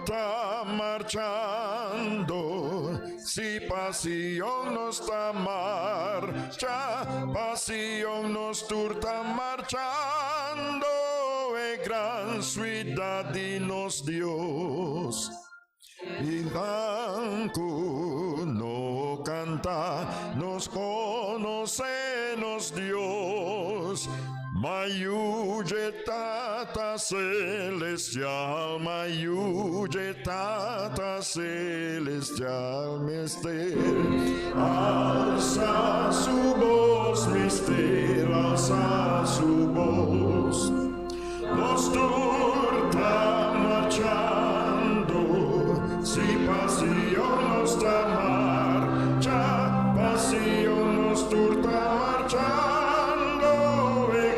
está marchando, si pasión no está marcha, pasión no está marchando, gran ciudad dinos Dios. Y banco no canta, nos conocenos Dios. Mayuye tata celestial, mayuye tata celestial, mister. Alza su voz, mister, alza su voz. Nos turta marchando, si pasión nos da marcha, pasión nos turta marchando,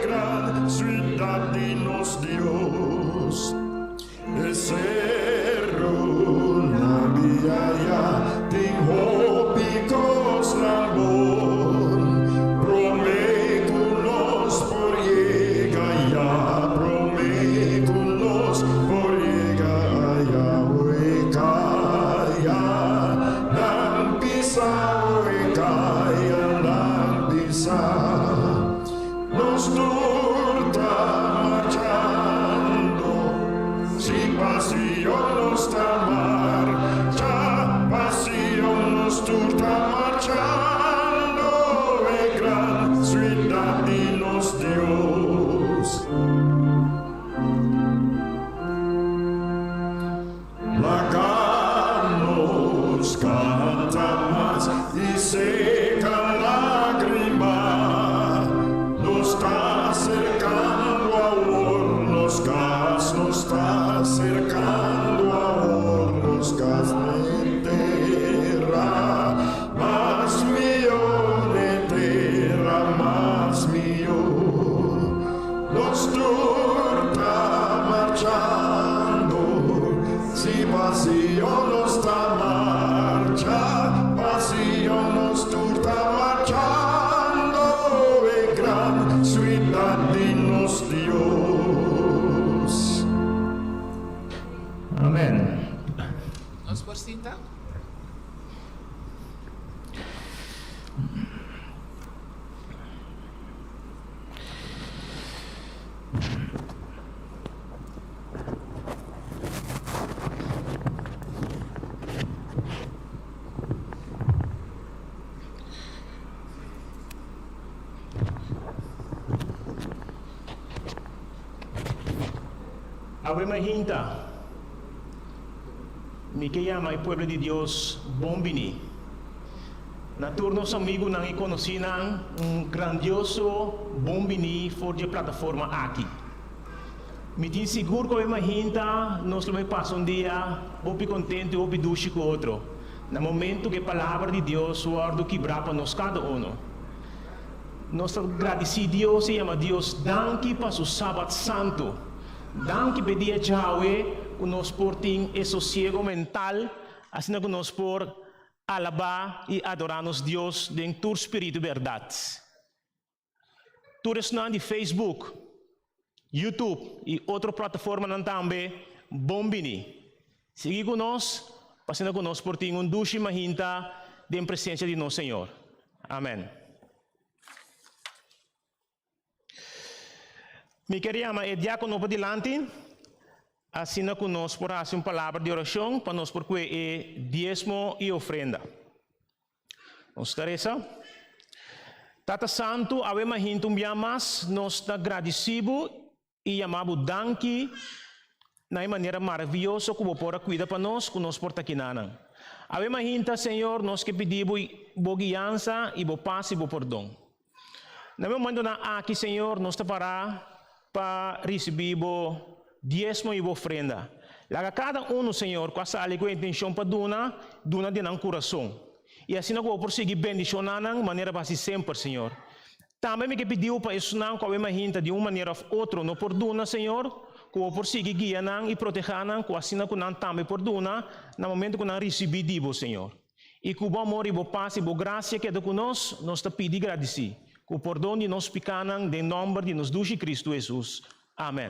gran ciudad dinos Dios. El cerro Naviaya, tengo picos labor, proméculos por llega ya, proméculos por llega ya, huecaya, lampisa, huecaya, lampisa, nos turta marchando, si pasión nos da marcha, pasión nos turta marchando, gran ciudad dinos Dios. Lagamos canta más y seca lágrima, nos está acercando a hornos gas, nos está acercando a hornos gas de tierra, más mío de tierra, más mío, nos turta marchando, si pasión nos da marcha, pasión nos turta marchando, gran ciudad dinos Dios. Amén. Nos cita. Ave Mahinta, mi que llama el pueblo de Dios, bombini. Naturnos amigos não conheciam grandioso bombini for de plataforma aqui. Me tenho seguro que Ave Mahinta nós vamos passar dia, opi contente, opi duche com outro. No momento que a palavra de Deus ordo quebrar para nós cada um. Nós agradecemos a Deus, se chama Deus, danke para o sábado santo. Danke pedir Yahweh que nos portem esse sossego mental, assim que nos por alabar e adorar nos Deus dentro do Espírito e verdade. Tudo isso de Facebook, YouTube e outra plataforma também, bombini. Siga conosco, assim que nos portem duche mahinta de presença de nosso Senhor. Amém. Me queria amar, diácono para delante, assim que nós por fazer uma palavra de oração para nós porque é diezmo e ofrenda. Nós Teresa, Tata Santo, Ave Mahintum Yamas, nós te agradecemos e amamos danke na maneira maravilhosa como por cuidar para nós, que nós porta aqui nana. Ave Mahinta, Senhor, nós que pedimos boa guiança e boa paz e boa perdão. Na momento na aqui, Senhor, nós te parar para receber o diezmo e a ofrenda. Laga cada Senhor, com essa com a intenção para donar de nosso coração. E assim nós vamos prosseguir bendicionando de maneira para sempre, Senhor. Também me pediu para isso não, com a mahinta de uma maneira ou outra, não por donar, Senhor, que vamos prosseguir guiando e protegendo, com assim nós também por donar, no momento que nós recebemos, Senhor. E com o bom amor e boa paz e boa graça que é conosco, nós te pedimos e agradecemos. Com o perdão de nós pecados, em nome de nosso Deus Cristo Jesus. Amém.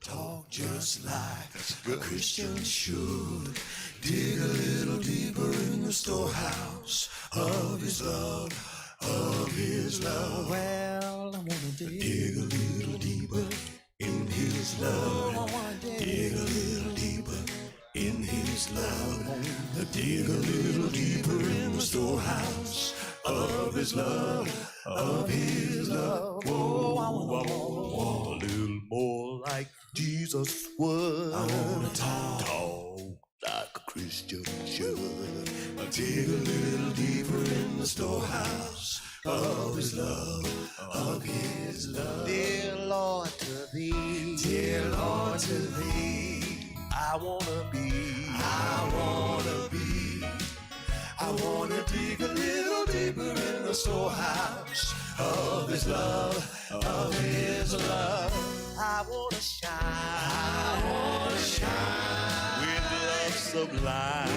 Talk just like a Christian should. Dig a little deeper in the storehouse of His love, of His love. Well, I wanna dig a little deeper in His love. Dig a little deeper in His love. Dig a little deeper in the storehouse of His love, of His love. Oh, I want a little more like Jesus would. I wanna talk like a Christian should. Dig a little deeper in the storehouse of His love, of His love. Dear Lord, to Thee, dear Lord, to Thee, I wanna be, I wanna dig a little deeper in the storehouse of His love, of His love. I wanna shine with love sublime.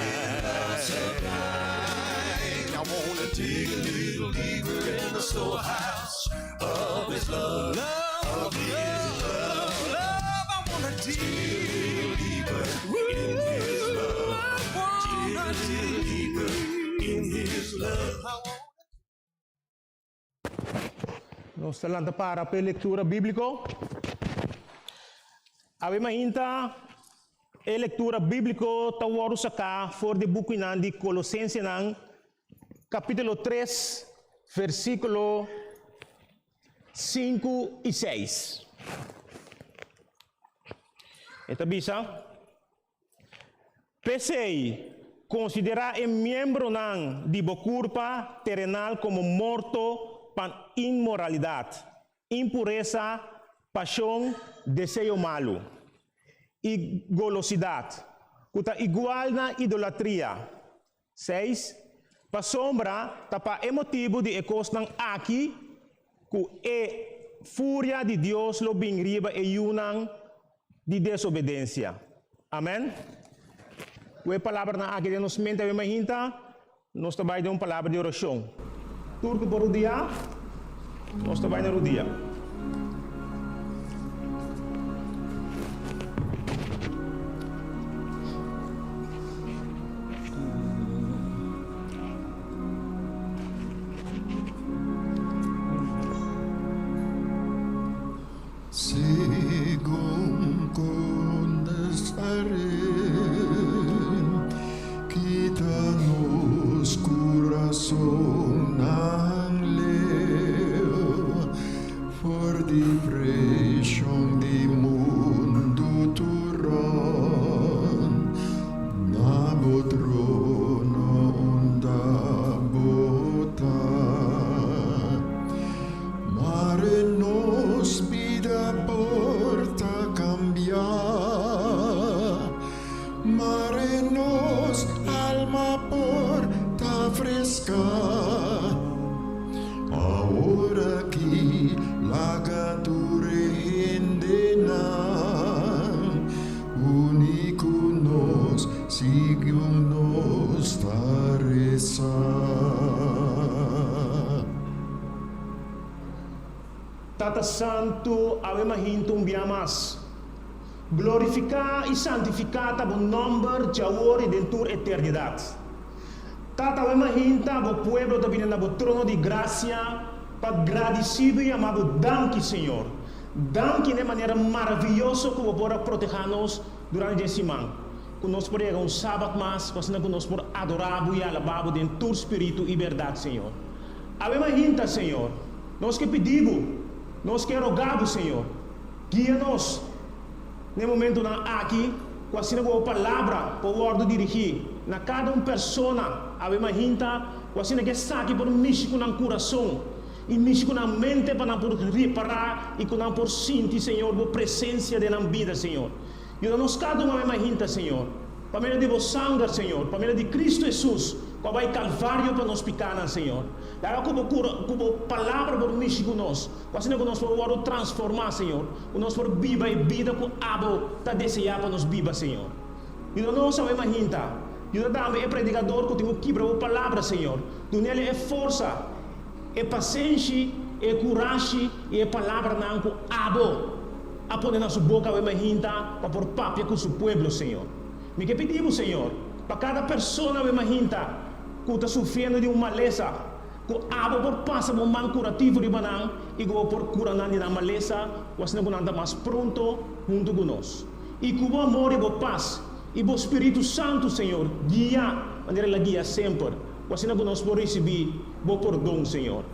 I wanna dig a little deeper in the storehouse of His love, of His love. I wanna dig a little deeper in His love. Dig a little deeper in His love. Nós estamos para a leitura bíblica. Abbiamo ainda a leitura bíblica tawaro saka for de buku de Colossenses capítulo 3, versículo 5 e 6. Esta bisa Pesei considerar el miembro de bocurpa terrenal como morto para inmoralidad, impureza, pasión, deseo malo y golosidad, que igual na idolatría. 6. Pa sombra, tapa emotivo de ecos aqui, que é fúria de Deus lo bem riba e unang de desobedência. Amém? A palavra na aqui de nos mente a mahinta, nós trabalhamos uma palavra de oração. Turco por o dia, nós trabalhamos no dia. Según condesaren, quítanos corazón angleo, for depression de mundo turon, nabotrono onda bota, mare nos vida porta cambiar, mare nos alma porta fresca. Ahora aquí lagadure indena, único nos sigue nos taresa. Tata Santo, avema hinto biamas. Glorificar e santificar o nome de agora e dentro da eternidade. Tata avema hinta o pueblo da vinda do trono de graça para agradecido e amado danke, Senhor. Danke de maneira maravilhosa que o pode proteger-nos durante esse semana. Que nós podemos sábado mais, que nós podemos adorar e alabar dentro do espírito e verdade, Senhor. Avema hinta, Senhor. Nós que pedimos. Nós que rogamos, Senhor, guia-nos no momento aqui, com a palavra para o ordem dirigir na cada pessoa, a mesma gente, com a que está aqui por mexer com o coração e mexer com a mente para por reparar e para por sentir, Senhor, a presença da vida, Senhor. E nós cada uma mesma gente, Senhor, para meio de vossa sangue, Senhor, para meio de Cristo Jesus, para vai Calvário para nós picar, Senhor. Daí como palavra por mexer com nós, assim que nós podemos transformar, Senhor, que nós podemos viver a vida que abo está desejando para nós viver, Senhor. E nós sabemos ainda, e nós também é predicador que tem que quebrar a palavra, Senhor. Tu nele é força, é paciência, é coragem e é palavra não que abo a poner na sua boca a mahinta para por papia com seu pueblo, Senhor. Me que pedimos, Senhor, para cada pessoa a mahinta que está sofrendo de uma maleza, que aba por passa por man curativo de banang e que por curar na maleza, was na anda mais pronto junto conosco. E que o amor e o paz e o Espírito Santo, Senhor, guia, maneira la guia sempre. Was na conosco por receber o perdão, Senhor.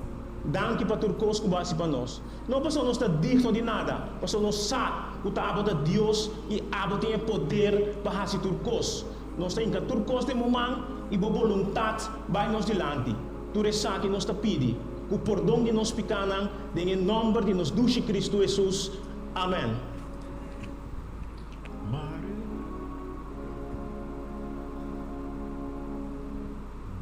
Danke para turcos que base para nós. Não passou nós está digno de nada, passou nós sabe que está de Deus e abo tem poder para fazer turcos. Nós temos que turcos de momento e a vontade vai nos delante. Tu resa que nós está pedi, que o perdão de nós pecados, em nome de nosso Deus Cristo Jesus. Amém.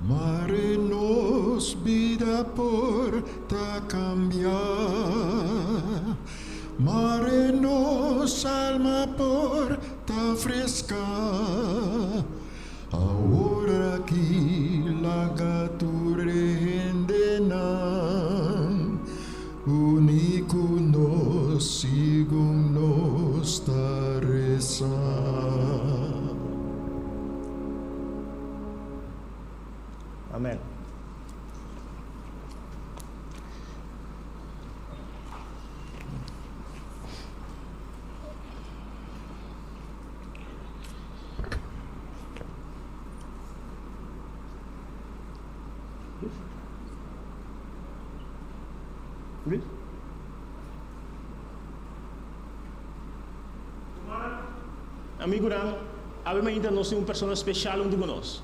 Mare nos vida por ta cambiar, mare nos alma por ta fresca. Ahora aquí la gature hendenan, único nos sigum nos ta reza. Amém. Amigo Ram, ainda nós temos uma pessoa especial onde nós.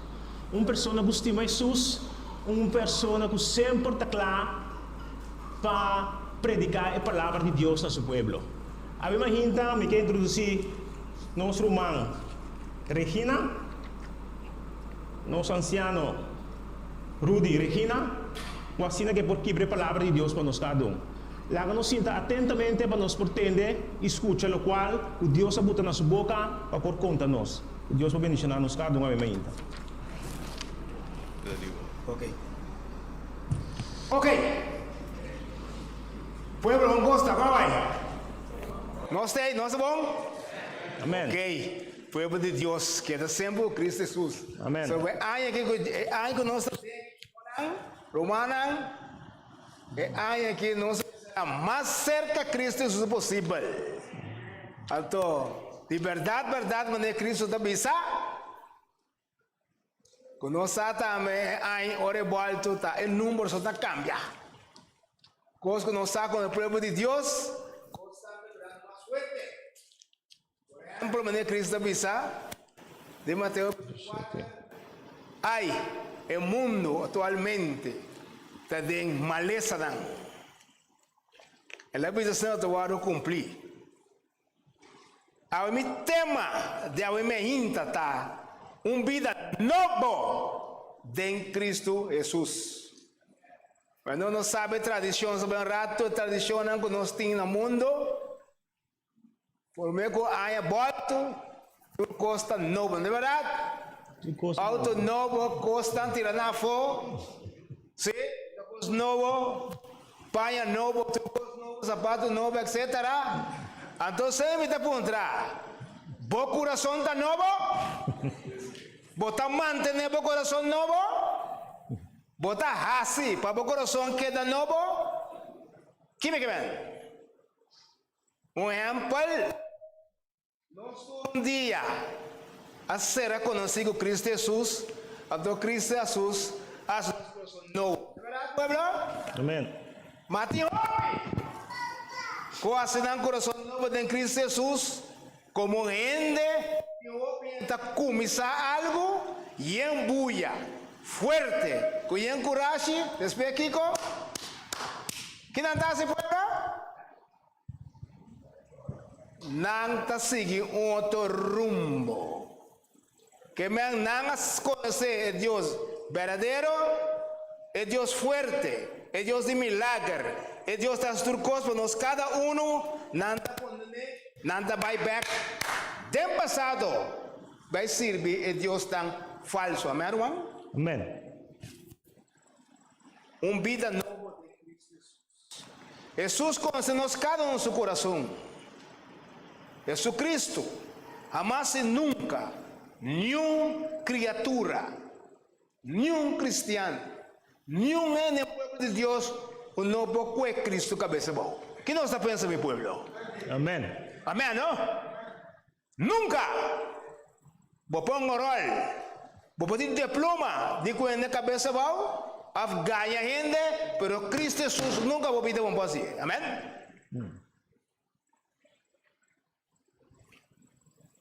Uma pessoa que estima Jesus, uma pessoa que sempre está clara para predicar a palavra de Deus a seu povo. Ainda me quero introduzir nosso irmão Regina, nosso anciano Rudy Regina, o assina que por quebrar a palavra de Deus para nós cada um. Lá nos sinta atentamente para nos pretender, escuta o qual o Deus abuta na sua boca para por conta nós. O Deus vai bendicionar nos cada um ainda. Ok. Pueblo, vamos gosta, como vai? Nós tem, nós é bom? Amém. Ok. Pueblo de Deus, que é sempre o Cristo Jesus. Amém. So, aí que nós Romana, aí que nós mais cerca de Cristo Jesus possível. Então, de verdade, mas Cristo está bisa. Quando nós também aí ore volta, tá o número só tá cambia. Coisa que nós está com o povo de Deus, coisa está mais fuerte. Por exemplo, mas Cristo está bisa. De Mateus 4. Ai, o mundo atualmente está de maleza dan. El habitação do varo cumprir. A mi tema de a me hinta tá vida novo em Cristo Jesus. Quando não sabe tradição sobre um rato, tradição que nós temos no mundo, por meio que há volta, costa novo, não é verdade? Auto novo, costa tirar na fogo, sim, coisa novo, paia novo, sapato novo, etc. Então, você me perguntar, o coração está novo? Você mantém o coração novo? Você assim, para o coração queda novo? Que me quer? Exemplo, nós dia a ser conhecido Cristo Jesus, então Cristo Jesus, a sua coração novo. É verdade, pueblo? Amém. Mas com a coração novo em Cristo Jesus, como gente está começar algo e embuia forte, com coragem, respeito Kiko. Que não está se pueblo? Não está seguindo outro rumbo. Que me não conhecer Deus verdadeiro, é Deus forte, é Deus de milagre, é Deus das turcos para nós cada nada vai back. Dem passado vai servir a Deus tão falso, amém, irmão? Amém. Vida nova de Cristo Jesus. Jesus conhece nós cada no seu coração. Jesucristo. Jamás y nunca, ni una criatura, ni un cristiano, ni un enemigo de Dios, no puede Cristo cabeça bajo. ¿Qué no está pensando mi pueblo? Amén. Amén, ¿no? Nunca. Vos pongo rol. Vos pones diploma de que en la cabeza bajo, afgana gente, pero Cristo Jesús nunca va a pedir un paso. Amén.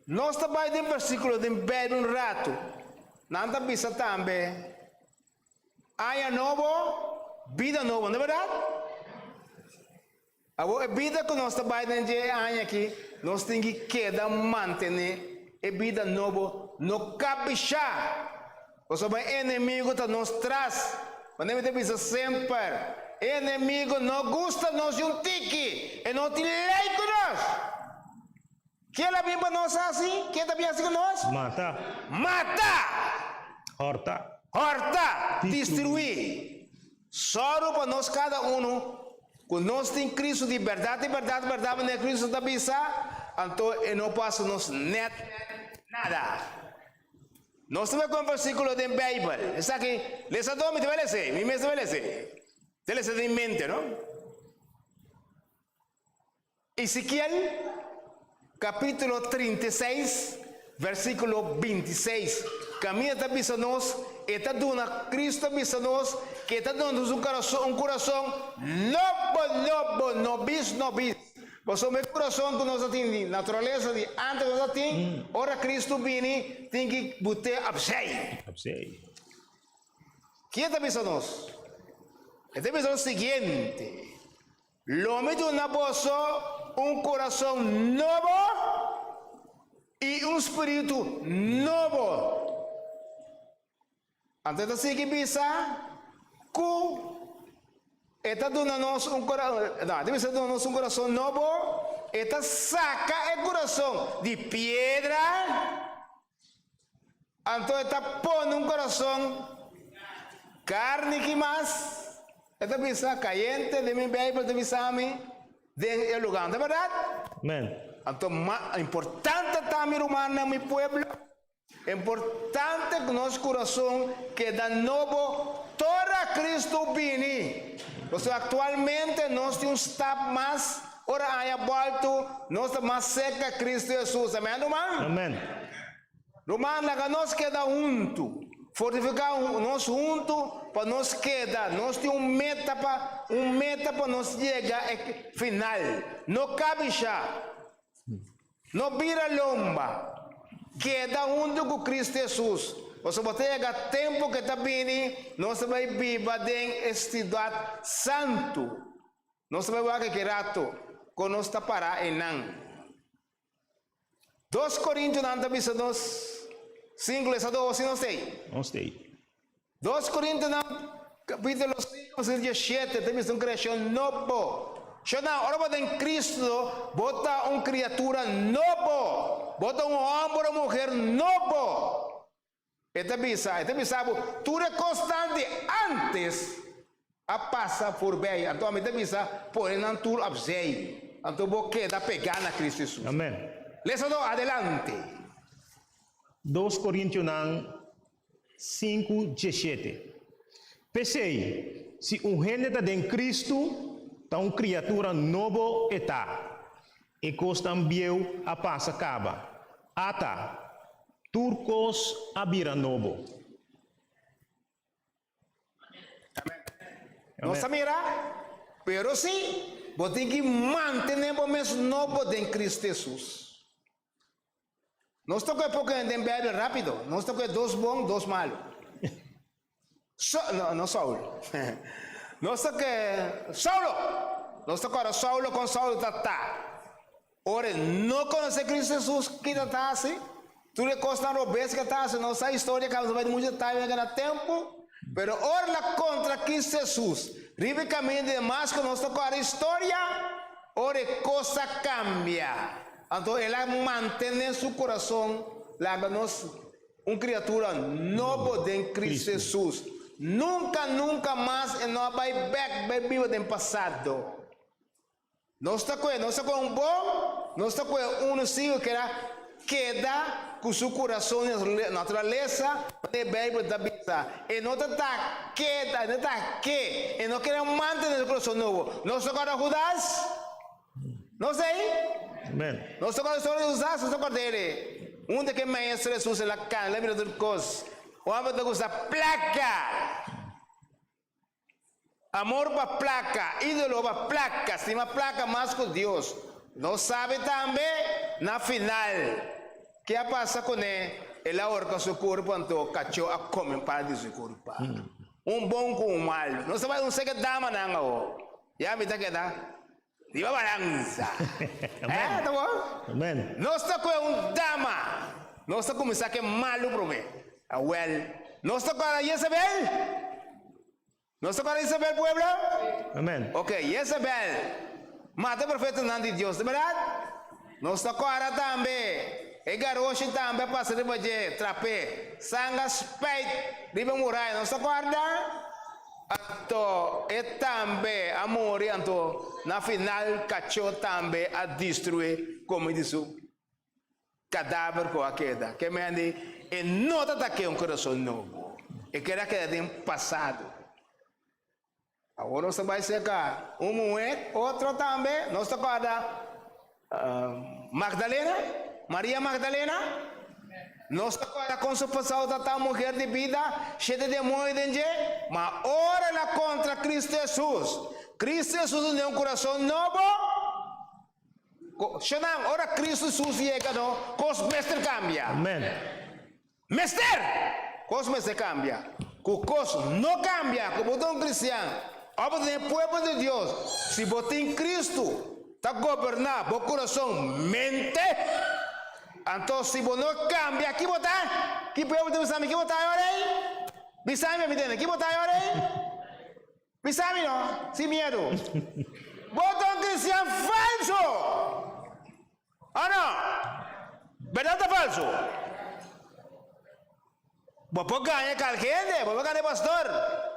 Nós trabalhamos em versículo de bem um rato. Nada bisa também. Há novo, vida nova, não é verdade? A vida que nós trabalhamos de ano aqui, nós temos que quedar manter a vida nova no caprichar. Você vai inimigo que nos traz. Quando a gente pensa sempre, inimigo não gosta nós de um tique e não te lei com nós. Que ela vem para nós assim? Que ela vem assim com nós? Mata. Mata! Horta. Horta! Destruir! Só para nós cada um, quando nós temos Cristo de verdade, verdade, né? Cristo da bisa, então não passa nos net nada. Nós estamos com o versículo da Bíblia. Está aqui. Les adoro, me velece. Me velece. Velece de mente, não? Ezequiel capítulo 36, versículo 26. Caminha está avisando-nos, está dando Cristo avisando-nos, que está dando um coração novo, novis. Você o coração que nós temos, natureza de antes nós temos, ora Cristo vem, tem que botar absei. Que está avisando-nos? Está avisando o seguinte: o homem de uma bolsa, um coração novo e um espírito novo. Antes assim que pensa, está dando-nos um coração novo, está saca o coração de pedra, então está pondo um coração carne que mais, está pensando caliente de minha Bíblia, de minha de lugar, não é verdade? Amém. Então, importante também, humano, meu povo, é importante que nosso coração quede novo, toda Cristo vini. Porque atualmente nós temos estado mais, ora aí volto, nós estamos mais seca Cristo Jesus. Amém, irmão? Amém. Irmão, nós queda junto, fortificar nós junto, para nós queda, nós temos meta para nós chegar ao final. Não cabe já, não vira lomba, queda junto com Cristo Jesus. Você vai ter tempo que está vindo, nós vamos viver em cidade santo. Nós vamos ver que rato, quando nós está para em nan. 2 Coríntios não está avisando 5, essa do não sei. Não sei. 2 Coríntios capítulo 5, 17, temos uma criação nova. Ahora em Cristo, bota uma criatura nova. Bota homem ou mulher novo. Esta bisa, tudo é constante antes a passar por bem. Então, a minha bisa, porém, não tudo absei. Então, vou quedar pegar na Cristo Jesus. Amém. Leso adelante. 2 Coríntios 5, 17. Pensei, se um gente está em Cristo, está uma criatura nova está. E costam bieu a passa acaba. Ata, turcos a bira novo. Nossa mira, pero sim, vou ter que manter o mesmo novo de Cristo Jesus. Nós estamos com pouco de bebe rápido. Nós estamos com 2 bons, 2 malos. Não Saulo. Nós estamos com Saulo. Nós estamos com Saulo com Saulo tá. Ora, não conhece Cristo Jesus que está assim. Tudo é constante obesa que está assim. Nossa história que vai de muito tempo. Pero ora contra Cristo Jesus. Ribe caminho de Damasco, nós estamos com a história. Ora, coisa cambia. Então, ela mantém seu coração, láganos, uma criatura nova de Cristo Jesus. Nunca mais não vai back, vai viver do passado. Nós estamos com um bom, no está con uno sigue que era queda con su corazón en naturaleza de Bíblia da vida. E não está queda, não está que, e não quer manter o coração novo. Não está com Judas? Não sei. Amen. Não está com a história de Judas, não está com ele. De que maestro Jesus en la cara, la vida del cos. O hombre te gusta placa. Amor para placa, ídolo para placa, estima placa más con Dios. No sabe también, na final, ¿qué pasa con él? Él ahorca su cuerpo, entonces cachó a comer para de su cuerpo. Un bon con un mal. No se va a un secret dama, no. Ya me está quedando. Diva balanza. ¿Está bueno? Amen. No está con un dama. No está con un saque malo, prome. Well. No está con la Jezebel. ¿No está para Isabel, pueblo? Amen. Ok, Isabel. Mata profeta de Dios, ¿de verdad? No está para también. El garoto también pasa de baje, trape. Sanga spite. Ribe murai, no está guarda? Anto, e también a morir, anto, na final, cachó también a destruir, como dice su cadáver con aquella. Que me han dicho, e no te ataque un corazón nuevo. E que era que de un pasado. Agora você vai secar outro também, nós estamos Magdalena, Maria Magdalena, nós estamos com sua passada da mulher de vida, cheia de demônio, mas ora ela contra Cristo Jesus. Cristo Jesus tem um coração novo. Xanang, ora Cristo Jesus chega, não, cos mestre cambia. Amen. Mestre, cos mestre cambia. Cos não cambia, como um cristiano. Obra do povo de Deus, se botar em Cristo, está governar o coração, mente. Então, se você não cambia, aqui botar, que povo de Deus, aqui botar agora aí. Bisame, me entende? Aqui botar agora aí. Bisame, não? Sem medo. Bota um cristiano falso. Ah, não? Verdade ou falso? Você ganha calquente, você ganha pastor,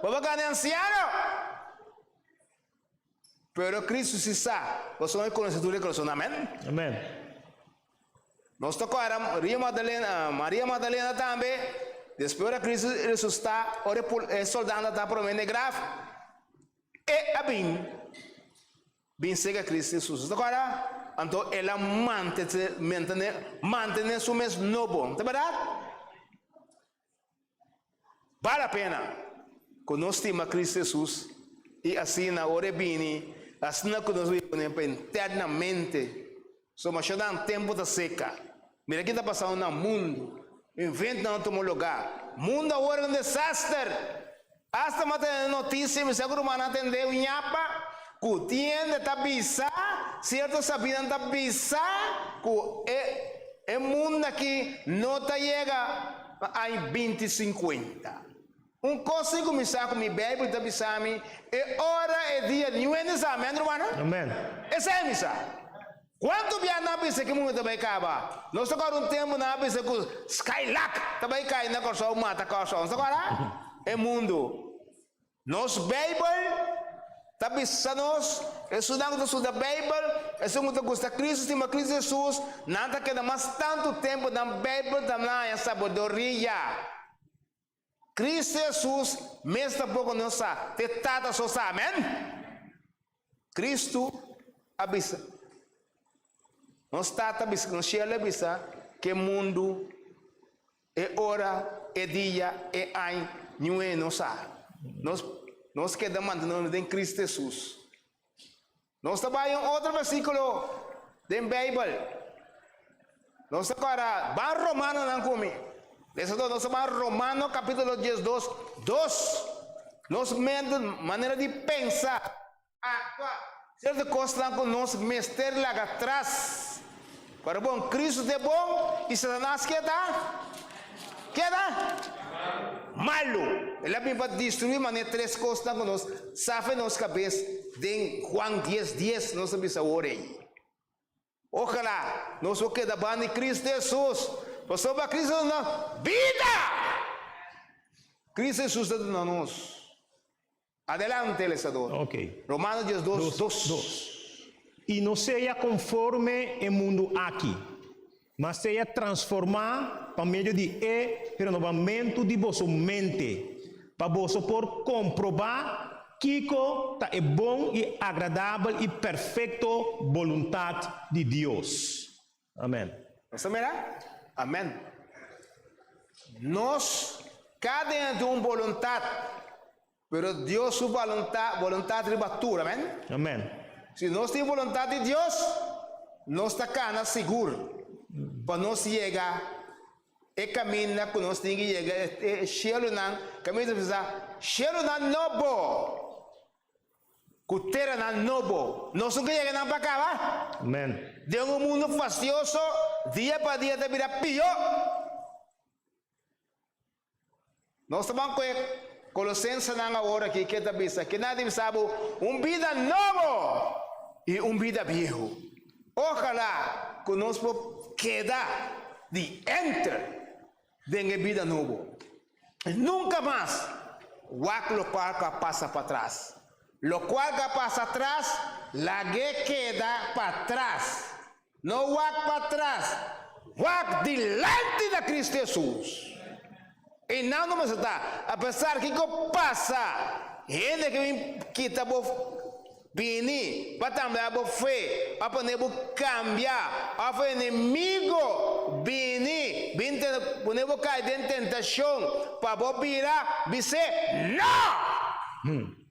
você ganha anciano. Pero Cristo se sabe, você não é conhecido do coração, amém? Amen. Nós tocou a Maria Madalena também, depois de Cristo ressuscitar, o soldado está prometindo grave, e a bem chega Cristo Jesus. Agora, então ela mantém seu mesmo novo, não é verdade? Vale a pena, conhecer Cristo Jesus, e assim na hora bem, assim que nós vivemos eternamente, somos já um tempo da seca. Mira o que está passando no mundo, inventa em outro lugar. O mundo agora é um desastre. Hasta matar notícia, me seguro que não atendeu em Nhapa, que o tienda está pisando, certo sabida está pisando, que o mundo aqui não está chega a 2050. Coisa que começar com minha Bíblia, está pisando, é hora, é dia, não é nessa, amém, irmão? Amen. Essa é a missa. Quanto bem na pista que o mundo também acaba? Nós agora tempo na pista que o Skylark também cai na corção, mata a corção. Agora, é mundo. Nós, Bíblia, está pisando nós, estudando da Bíblia, é muito gosta de Cristo, estima Cristo Jesus, nada queda mais tanto tempo na Bíblia, também a sabedoria. Cristo Jesus, mesmo pouco não sabe, te trata só sabe, amém? Cristo avisa. Nós trata avisa, nós chega avisa que o mundo é hora, é dia, é ano, não é não sabe. Nós queremos manter em Cristo Jesus. Nós trabalhamos outro versículo da Bíblia. Nós agora, vamos Romano não come. Eso nós vamos Romano capítulo 10, 2. Nós maneira de pensar, actuar, certa coisa que nós mestre lá atrás. Para bom, Cristo é bom e Satanás quer dar? Malo. Ele vem para destruir maneira três coisas que nós sabemos nos cabeça de Juan 10, nós sabemos agora aí. Ojalá, nós vamos quedar bem de Cristo Jesus. Pastor para Cristo na vida. Cristo Jesus está dando nós. Adelante, lesador. Ok. Romanos 10, 2. e não seja conforme o mundo aqui, mas seja transformar por meio de renovamento de vossa mente, para você por comprovar que é bom e agradável e perfeito vontade de Deus. Amém. ¿Está mira? Amén. Nos, cada uno de una voluntad, pero Dios su voluntad ribatura, amén. Amém. Si no tiene voluntad de Dios, no está cana seguro. Para nos llegar, camina con nos tiene que llegar, cielo nan, camina de pensar, cielo nan nobo, cutera nan nobo, no son que lleguen para acá, ¿va? Amém. De un mundo fastidioso, día para día te mira peor. No estamos con Colosenses ahora que queda vista, que nadie sabe vida nuevo y vida viejo. Ojalá que nos queda de enter de vida nuevo. Nunca más lo cual pasa para atrás. Lo cual pasa atrás, la que queda para atrás. No walk para atrás, walk delante de Cristo Jesús. E não nos está, apesar que passa, gente que está bem, para também a fé, para poder cambiar, a fé inimigo, bem, poder cair em tentação, para virar, dizer, não!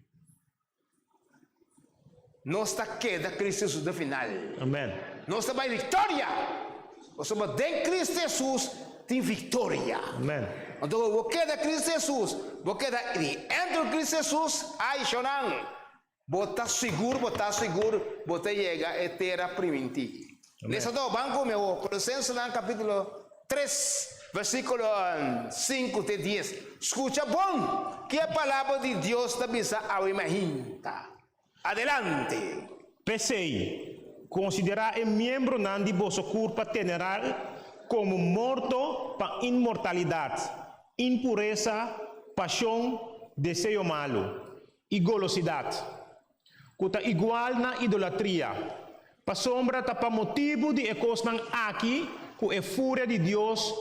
Não está queda Cristo Jesus no final. Amém. Não está mais vitória. Nós somos de Cristo Jesus, tem vitória. Amém. Então, você da Cristo Jesus, você da entre Cristo Jesus, aí chorando. Bota seguro, você chega a terra primitiva. Nessa do banco meu, Colossenses capítulo 3, versículo 5 até 10. Escucha bom, que a palavra de Deus está bisa ao imagina. Adelante. PCI, considerar el miembro nan de vosso corpo general como morto para inmortalidade, impureza, paixão, desejo malo e golosidade. Kuta igual na idolatria. Pa sombra ta pa motivo de ekosman aqui, ku e fúria de Deus,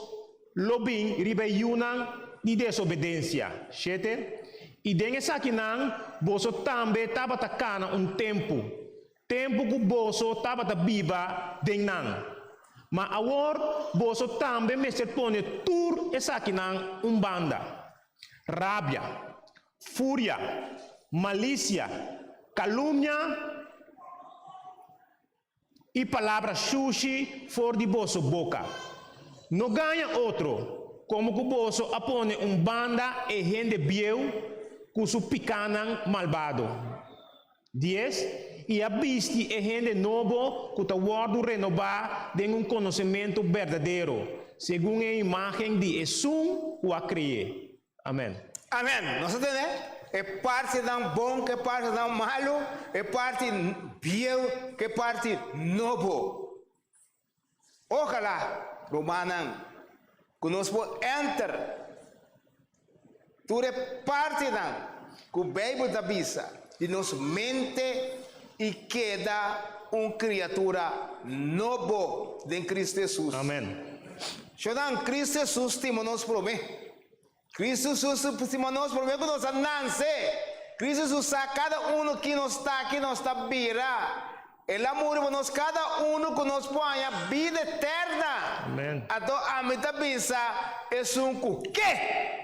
lobing rebelião e desobediência. Chete? E den essa aqui não, você também estava atacando tempo que você estava viva den não. Mas agora você também me se põe tudo essa aqui não banda, rabia, fúria, malícia, calúnia e palavras sushi fora de vossa boca. Não ganha outro, como que você apone banda e gente bieu com su picanan malvado. 10. E a viste e gente novo que está guardo renovar de conhecimento verdadeiro, segundo a imagem de Jesus o a criar. Amém. Amém. Nós entendemos? É parte de bom, que parte de malo, é parte biel, que parte novo. Ojalá, Romanan, que nós podemos entrar. Tu é parte da que o Bíblia da bisa de nos mente e queda criatura novo de Cristo Jesus. Amém. Chodan Cristo Jesus timo nos promete. Cristo Jesus timo nos promete que nós nasce. Cristo Jesus a cada que nos está aqui, nos está vira. El amor de nós cada que nos põe a vida eterna. Amém. Então a meta bisa é que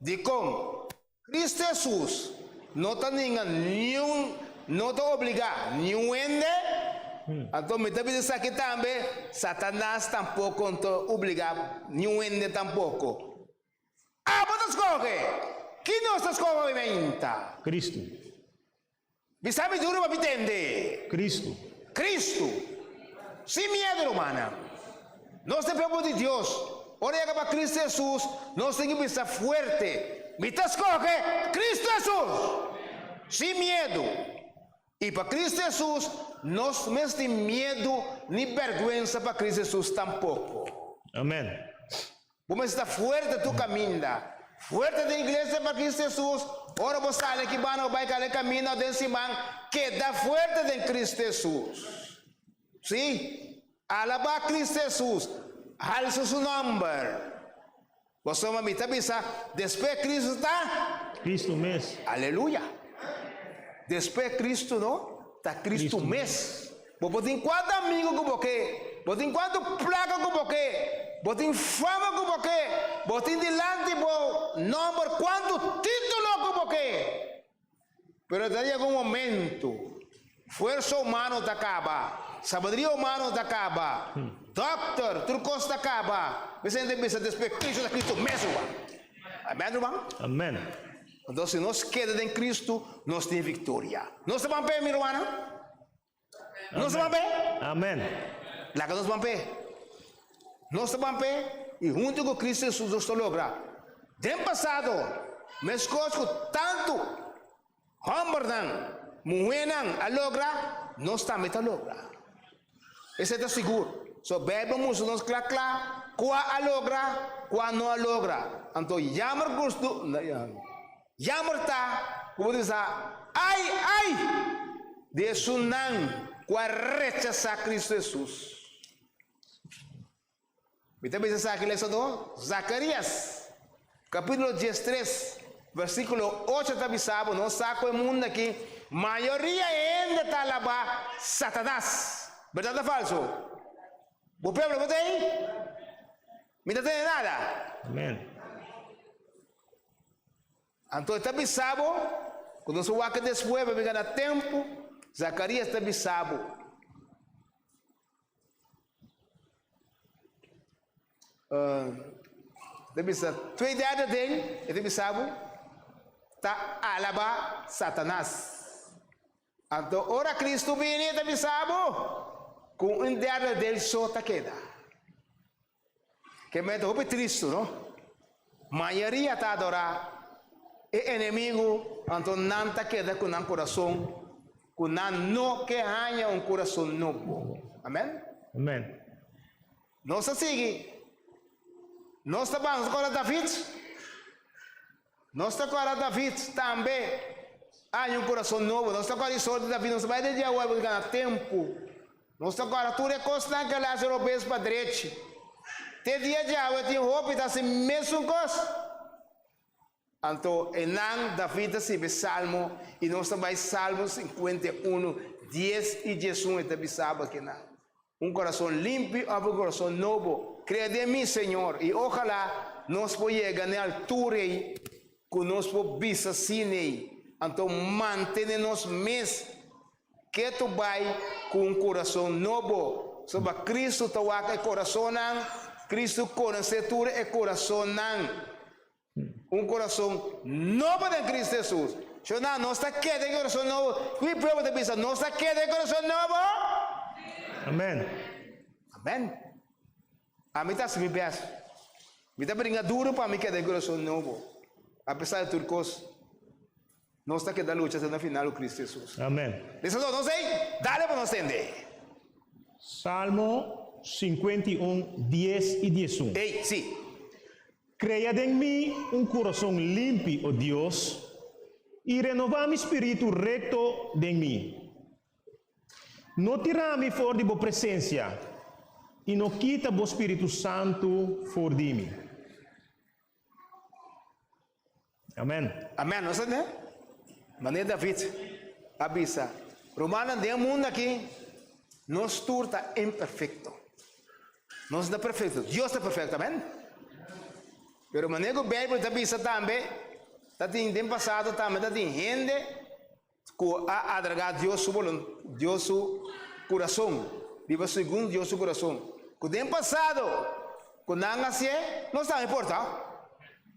de como Cristo Jesus não está não está obrigado nenhum ende, então me também diz aqui também Satanás tampouco não obrigado nenhum ende tampouco. Mas escolhe, quem não está escolhendo? Cristo. Me sabe duro para me entender. Cristo. Sem medo, humana. Nós temos de Deus. Olha para Cristo Jesus, nós temos que ser forte. Me escolhe Cristo Jesus, sem medo. E para Cristo Jesus, nós não temos medo nem vergonha para Cristo Jesus tampouco. Amém. Vamos estar forte tu caminho. Fuerte de iglesia para Cristo Jesús. Ahora vos sale que van a bailar el camino de Simán. Queda fuerte de Cristo Jesús. ¿Sí? Alaba a Cristo Jesús. Alza su nombre. Vos somos mi tabisa. Después Cristo está. Cristo mes. Aleluya. Después Cristo no. Está Cristo mes. Vos botem quantos amigos com você. Botem quanto placa com você. Botem fama com você. Botem delante por número quanto título com você. Pero llega um momento. Força humana te acaba. Sabedoria humana te acaba. Doctor, tudo coisa te acaba. Você tem que despedir Cristo da Cristo mesmo. Amém, irmão? Amén. Então, se nós quedamos em Cristo, nós temos vitória. Nós estamos bem, minha irmã? Nós estamos bem? Amén. Lá que nós estamos bem. Nós estamos bem e junto com Cristo Jesus nós estamos logrando. Tem passado, mas coisas tanto, hamburgan, muenan a lograr, nós também a lograr. Esse é seguro. So, bebe muso nós claro, qual a lograr, qual não a lograr. Então, chamar gosto, chamar tá, como diz, ai, de sunan, qual rechazar Cristo Jesus. Você pensa que isso não? Zacarias, capítulo 13, versículo 8, está avisado, não sabe o mundo aqui, maioria ainda está lá, Satanás. Verdade ou falso? O pueblo, ¿vos ahí? ¿Me entiende nada? Amén. Entonces está avisado, cuando se va a después, va a llegar tiempo, Zacarías está avisado. Está avisado. 2/3 dele, está avisado, está alaba Satanás. Então, ora Cristo vem, está avisado. Com um dedo dele só está queda. Que me dá triste, não? Maioria está adorar. E inimigo, então não está queda com um coração. Com não que ganha um coração novo. Amém? Amén. Nós seguimos. Nós estamos agora David. Nós estamos agora David também. Há um coração novo. Nós estamos agora só de David. Nós vai de agora ganhar tempo. Nós agora tudo é constante que as europeias para direita. Tem dia de água, tem roupa e está assim mesmo coisa. Então, Enan, David está salmo e nós também Salmo 51, 10 e 11 está bisaba que não. Um coração limpo e um coração novo. Creia em mim, Senhor, e ojalá nós possamos chegar na altura que nós podemos ver assim. Então, mantenha-nos mesmo. Que tu vai com um coração novo. Sobre Cristo tu vai com coração não. Cristo conhece tudo é coração não. Um coração novo de Cristo Jesus. Se não está quieto em coração novo. Que prova de pensar, não está quieto em coração novo? Amén. Amém. A mim está se me peça. Me está brincando duro para mim que é coração novo. Apesar de tudo coisa. Não está que da luta até no final o Cristo Jesus. Amén. Isso não sei. Dale para nós entender. Salmo 51, 10 y 11. Ei, sim. Cread en mí un corazón limpio, oh Dios, y renova mi espíritu recto de mí. No tirame fuera de tu presencia, y no quita tu Espíritu Santo fuera de mí. Amén. Amém, não sei, né? Maneira David, avisa. Romano, tem um mundo aqui, nós tudo está imperfeito. Nós está perfeito, Deus está perfeito, amém? Pero maneira o Bíblia avisa também, está em passado também, está em gente que a adragar Deus seu coração, viva segundo Deus seu coração. Que tem passado, que não assim, não está importado.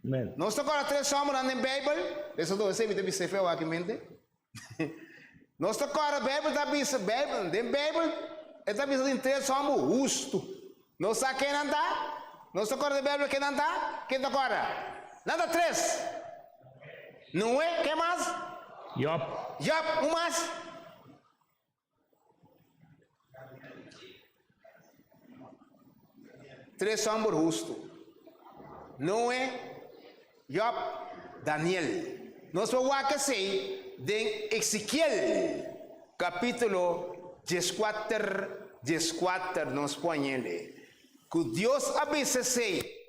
Amén. Nós agora três somos na Bíblia, isso não sei me se fez aqui mente. Nós agora a Bíblia está bisa, Bíblia, tem Bíblia, está bisa em três somos justo. Nós sabe quem não está? Nós agora a Bíblia quem não está? Quem está agora? Nada três. Não é? Quem mais? Yup. Job, um mais. Três somos justo. Não é? Job, Daniel. Nós vamos ver em Ezequiel, capítulo 14, nós põe ele. Que Deus avisa que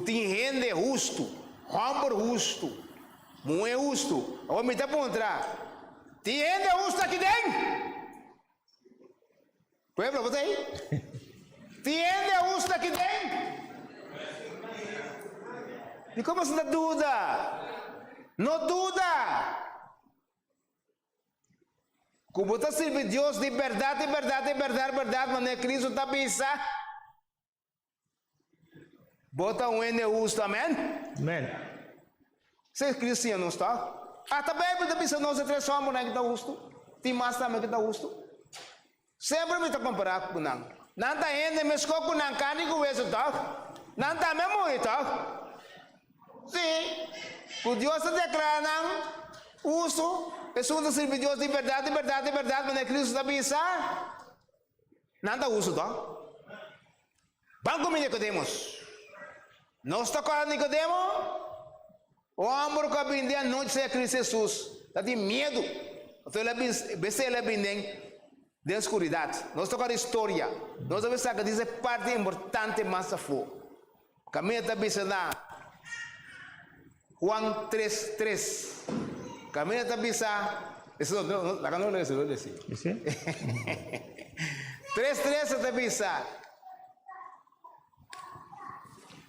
tem gente justo, homem justo, mulher justo. Agora me dá para mostrar. Tem gente justa aqui dentro? Pueblo, você aí? Tem gente justa aqui dentro? E como você não dúvida? Não dúvida! Como você serve Deus de verdade, mas Cristo está pensando. Bota um ene justo, amém? Amém. Você é cristiano, está? Até a Bíblia diz que nós três somos que está justo. Tem mais também que está justo. Sempre me está comparando com não. Não está indo, me escolhe com não, carne com isso, tá? Não está mesmo, tá? Sim. O Deus está declarando justo. Jesus serve Deus de verdade, mas Cristo está pensando. Não está justo, tá? Vamos comigo, Nicodemos. Nós está com Nicodemo. O homem que vem a noite de Cristo Jesus, está de medo. Então ele vem da escuridade. Nós estamos com a história. Nós sabemos que diz parte importante mais a fogo. Caminho está pensando Juan 3:3. Caminho está pensando. Isso não é isso. 3:3 está pensando.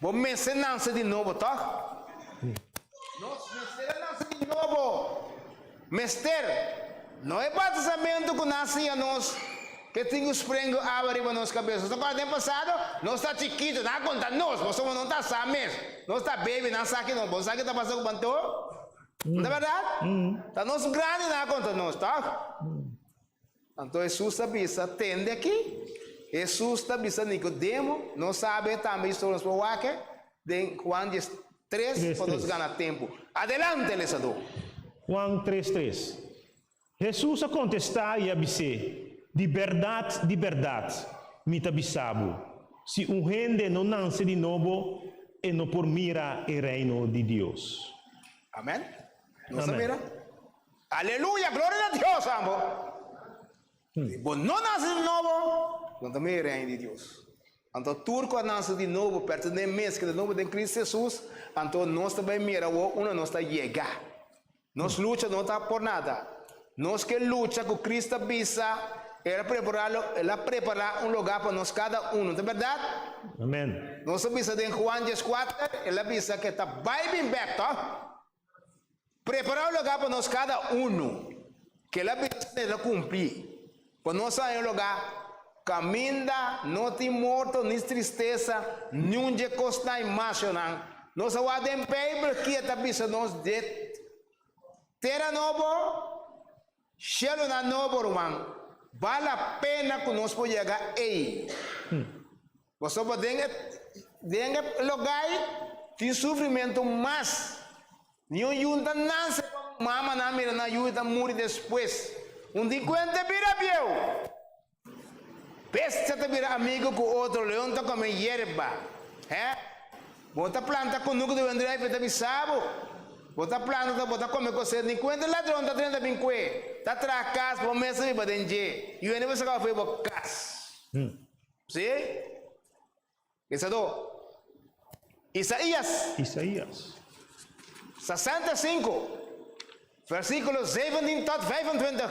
Vamos mencionar de novo, tá? Nós nasce de novo. Não é batizamento que nasce a nós, que tem os prengos abrem para nossa cabeça. Só para o passado, nós está chiquito, não conta nós, nós não está só mesmo. Nós está baby, não sabe não. Você sabe que está passando com o banto? Não é verdade? Está nós grande, não conta nós, tá? Então Jesus está tende aqui. Jesus está pensando em Nicodemo, não sabe também histórias para o Wake, de Juan 3, para nós ganhar tempo. Adelante, Lesador. Juan 3:3. Jesus a contestar e a dizer: de verdade, me tabisabo, se gente não nasce de novo, e não por mira o reino de Deus. Amém? Não Amém. mira? Aleluia, glória a Deus, amor. Não nasce de novo, não também é reino de Deus. Então, turco nasce de novo, pertence mesmo que de novo de Cristo Jesus, então nós também mira, nós está chegar. Nós luta não está por nada. Nós que luta com Cristo avisa, era preparar um lugar para nós cada um, não é verdade? Amém. Nós avisa em Juan 4, ele avisa que está bem back, tá? Preparar um lugar para nós cada um, que ele avisa cumprir. Para nós sair um lugar, caminha, não tem morto, nem tristeza, nenhum de costa emocional. Nós vamos em Bíblia que está avisa nós de terra novo. Chelo na novo, irmão. Vale a pena que nós podemos chegar aí. Você pode dengue lugar tem sofrimento mais. Nenhum junta nasce com mama na mira na junta morre depois. Dia conta vira viu. Peste te vira amigo com outro leão tá comendo hierba. Bota planta com nuco de vendrai para te sabo. Bota planta, bota comer coisa, nem conta ladrão da 30 binque. Tá tracas, por mês de badenje. E o aniversário que foi por cas. Sim? Isso é do Isaías 65, versículos 17 a 25.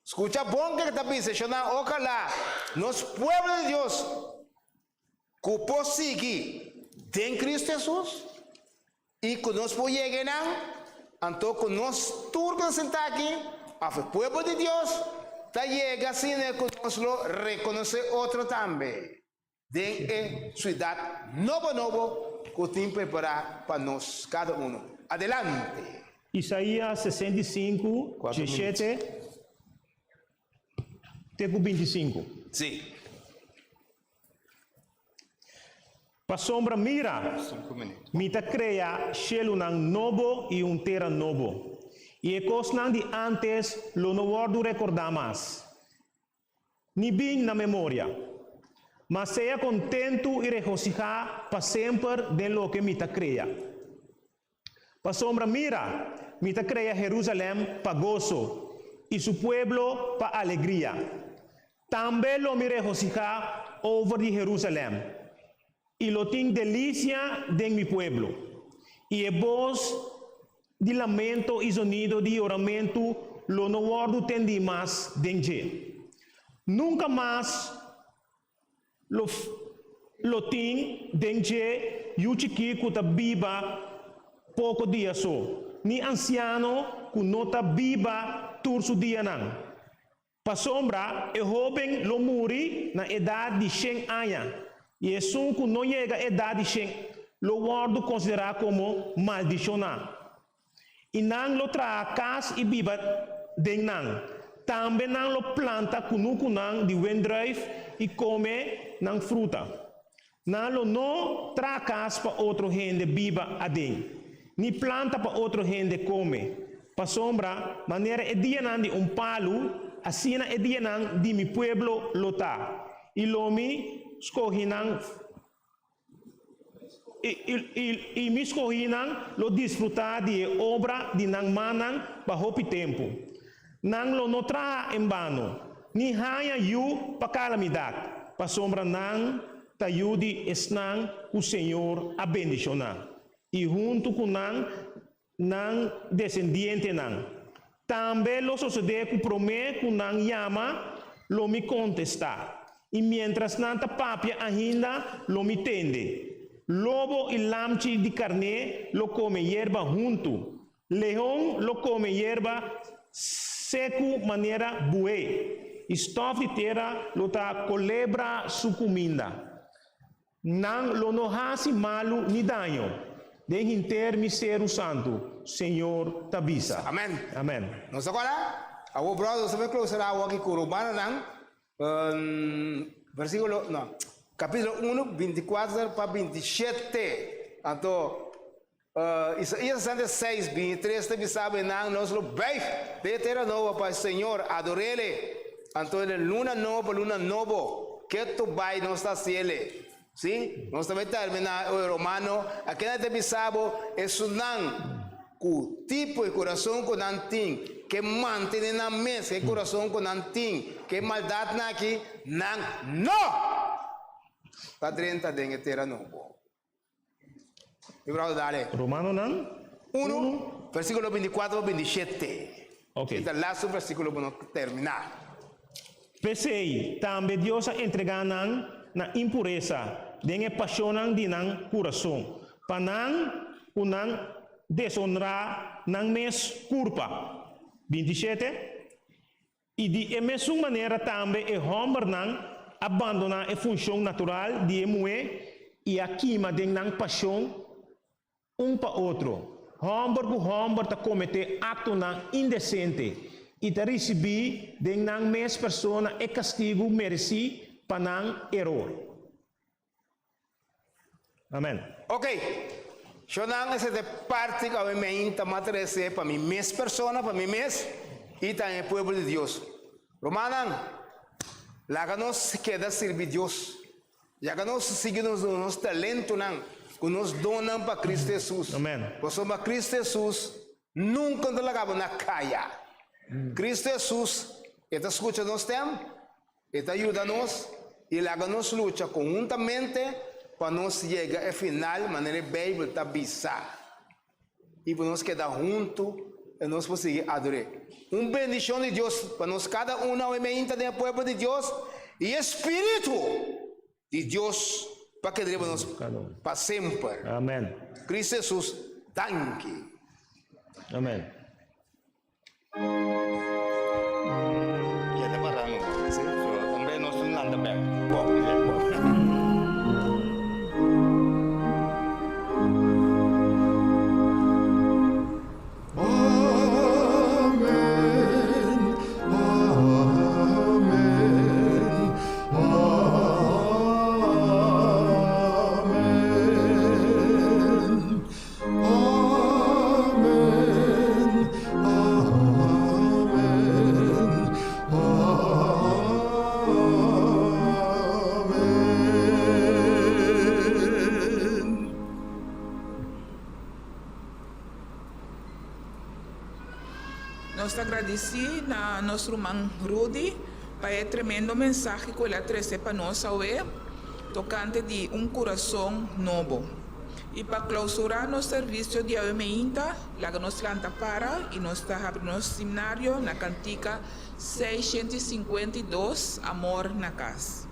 Escucha bom que está pensando, ojalá, nos pueblos de Dios, que posigue em Cristo Jesus. E que nós podemos chegar, então que nós turcos sentados aqui, o povo de Deus, está chegando assim, que nós reconhecemos outro também. De cidade novo, que tem preparado para nós, cada um. Adelante. Isaías 65, 17, até 25. Sim. Pa sombra mira, mita crea cielo nang novo e terra novo. E cosas de antes lo no guardo recordar más. Ni bien na memoria. Mas sea contento y regocijar para siempre de lo que mita crea. Pa sombra, mira, mita crea Jerusalén pa gozo y su pueblo pa alegría. También lo me regocija over de Jerusalén y lo ting delicia de mi pueblo. Y el voz de lamento y sonido de oramento lo no guardo tendi más dengue. Nunca más lo ting dengue yuchiki kuta biba pouco dia so. Ni anciano ku nota biba turso dia nang. Pa sombra, e joven lo muri na edad de 100 anos. E es un ku no llega a edad de 100, lo guardo considerar como maldicionar. E nang lo tra cas e biba den nang. Também nang lo planta kunang de wendruif e come nang fruta. Nang lo no tra cas pa outro gente biba aden. Ni planta pa outro gente come. Pa sombra, maneira é dia nang de palo, assim é dia nang de mi pueblo lota. E lomi escorrinang e me escorrinang lo disfrutar de obra de nang manang pa hopi tempo. Nang lo no tra em vano, ni haya yu pa calamidade. Pa sombra nang tayu de esnang o Senhor a bendicionar. E junto com nang descendiente nang. Também lo sucede que promete que nang llama, lo me contesta. E mientras nanta papia ainda, lo me tende. Lobo e lamchi de carne lo come hierba junto. Leão lo come hierba seco maneira bué. Estof de terra lo ta colebra su comida. Nang lo no hasi malo ni daño. De inter mistério santo, Senhor tabisa. Amen. Amen. Nós agora, our brother, você vai closer ao aqui com Romano, versículo, não, capítulo 1, 24 para 27. Então, Isaías 66, 23, te sabe, nós lo veis, de terra nova para o Senhor, adorele. Então, luna novo, que tu vai não está cielo. ¿Sí? Nos também termina o romano. Aqui na Tebisabo é sunan o tipo de coração com nanting que mantém na mesa, que coração com nanting que maldade na aqui não. Tá 30 de terra novo. Librado dale. Romano nang 1, versículo 24 27. Ok. Este lazo versículo para terminar. Pesei, também Deus entreganan na impureza, den apaixonam de nang coração, para nang unang desonrar nang mes culpa. 27. E de mesma maneira também é homem nang abandonar a função natural de moer e a queima de nang paixão para outro. Homem por homem ta cometer acto nang indecente e ta receber de nang mes persona e castigo mereci panang error. Amen. Ok. Yo nang ese de parte que me inta matrese para mi mes persona, para mi mes y también el pueblo de Dios. Romanan, la que nos queda servir Dios. Ya que nos seguimos unos talentos que nos donan para Cristo Jesús. Amen. Pues para Cristo Jesús nunca nos la acabamos na calla. Cristo Jesús, esta escucha nos tem. Esta ayúdanos y háganos lucha conjuntamente para nos llegar al final de manera bíblica está bizarra. Y para nos quedar juntos y nos conseguir adorar. Una bendición de Dios para nos cada uno obviamente del pueblo de Dios y espíritu de Dios para que debemos para siempre. Amen. Cristo Jesús, danke. Amen. Amen. Nós agradecemos a nosso irmão Rudy para o tremendo mensagem que ele trouxe para nós hoje, tocante de coração novo. E para clausurar nosso serviço de aumenta, lá que nós planta para e nós está abrindo nosso seminário na cantica 652, Amor na Casa.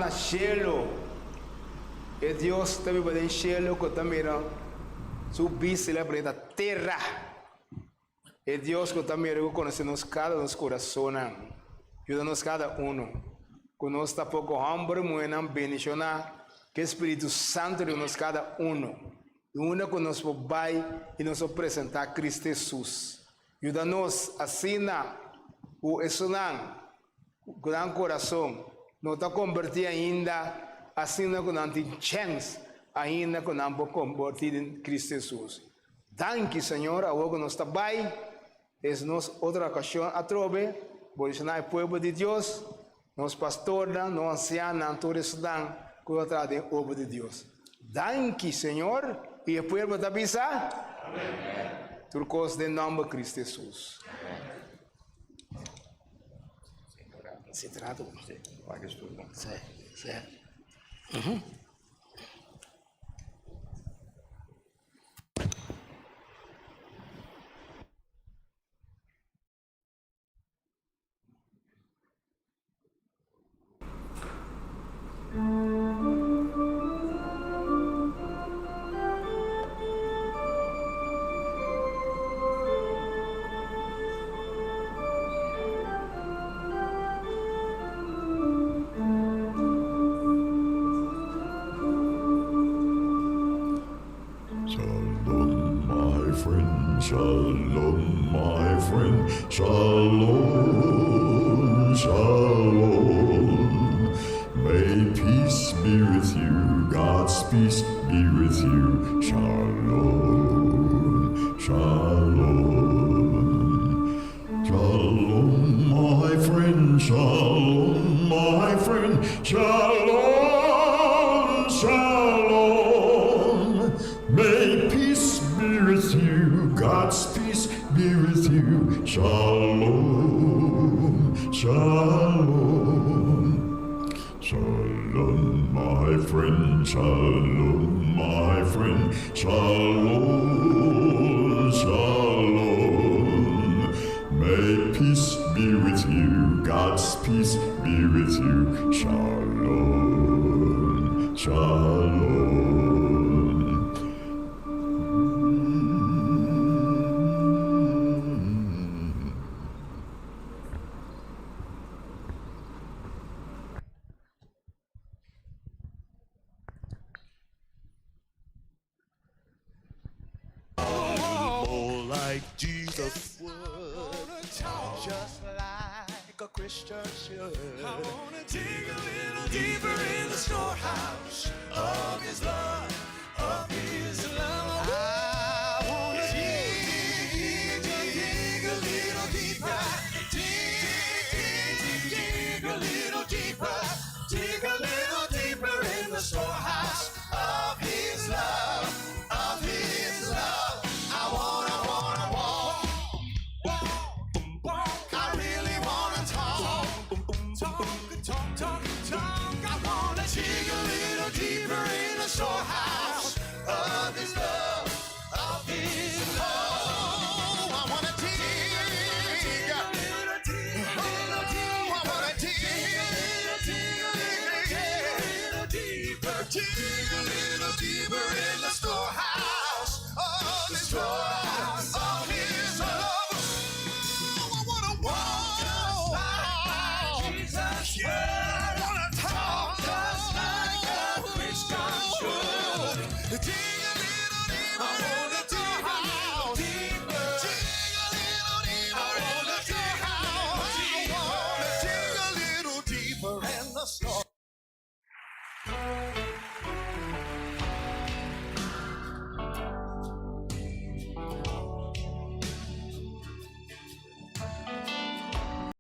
na cielo. E Deus também vai em cielo que também subir se para a terra. E Deus que também conhece-nos cada nos coração. Ajuda-nos cada que nós está pouco hambre, muito bendição, que o Espírito Santo de nos cada Una que nos vai e nos apresentar a Cristo Jesus. Ajuda-nos assim o gran coração. Não está convertido ainda, assim que não tem chance ainda que não pode convertir em Cristo Jesus. Danke, Senhor, agora que nós está bem, é nossa outra ocasião a trove, por ensinar o povo de Deus, nos pastores, nos ancianos, todos estão que trata de obra de Deus. Dank je, Señor. Y después vamos a pisar. Turcos de nombre Cristo Jesús. Se trata. Sí, sí. Shalom, my friend, shalom, my friend, shalom, shalom. May peace be with you, God's peace be with you, shalom, shalom. Shalom, my friend, shalom, my friend, shalom, shalom. May peace be with you, God's peace be with you, shalom, shalom. Shalom, my friend, shalom, my friend, shalom, shalom. May peace be with you, God's peace be with you, shalom, shalom. More like Jesus would, just like a Christian should. I wanna dig a little deeper in the storehouse of His love, of His love. I wanna dig a little deeper, dig a little deeper, dig a little deeper in the storehouse of His love, of His love. I really wanna talk. I wanna dig a little deeper in the storehouse of His love, of His love. I wanna dig a little deeper. I wanna dig a little deeper in the storehouse.